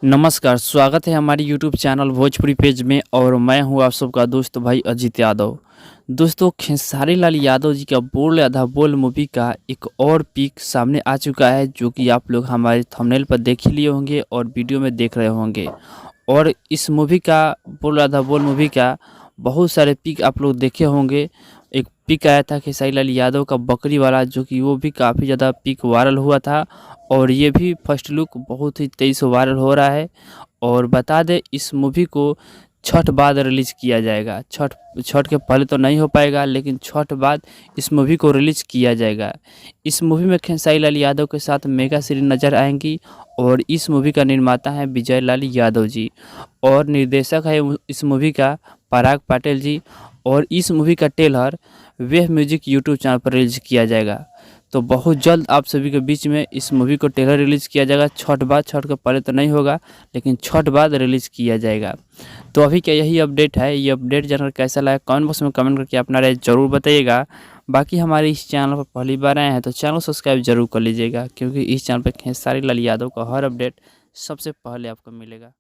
नमस्कार, स्वागत है हमारी यूट्यूब चैनल भोजपुरी पेज में और मैं हूं आप सबका दोस्त भाई अजीत यादव। दोस्तों, खेसारी लाल यादव जी का बोल आधा बोल मूवी का एक और पिक सामने आ चुका है, जो कि आप लोग हमारे थंबनेल पर देख ही लिए होंगे और वीडियो में देख रहे होंगे। और इस मूवी का बोल आधा बोल मूवी का बहुत सारे पिक आप लोग देखे होंगे। एक पिक आया था खेसारी लाल यादव का बकरी वाला, जो कि वो भी काफ़ी ज़्यादा पिक वायरल हुआ था। और ये भी फर्स्ट लुक बहुत ही तेज़ी से वायरल हो रहा है। और बता दें, इस मूवी को छठ बाद रिलीज़ किया जाएगा। छठ छठ के पहले तो नहीं हो पाएगा, लेकिन छठ बाद इस मूवी को रिलीज़ किया जाएगा। इस मूवी में खेसारी लाल यादव के साथ मेगा श्री नज़र आएंगी। और इस मूवी का निर्माता है विजय लाल यादव जी और निर्देशक है इस मूवी का पराग पाटिल जी। और इस मूवी का trailer wave music YouTube channel पर रिलीज़ किया जाएगा। तो बहुत जल्द आप सभी के बीच में इस मूवी को ट्रेलर रिलीज़ किया जाएगा। छठ बाद, छठ के पहले तो नहीं होगा, लेकिन छठ बाद रिलीज़ किया जाएगा। तो अभी क्या यही अपडेट है। ये अपडेट जानकर कैसा लगा कमेंट बॉक्स में कमेंट करके अपना राय ज़रूर बताइएगा। बाकी हमारे इस चैनल पर पहली बार आए हैं तो चैनल सब्सक्राइब जरूर कर लीजिएगा, क्योंकि इस चैनल पर खेसारी लाल यादव का हर अपडेट सबसे पहले आपको मिलेगा।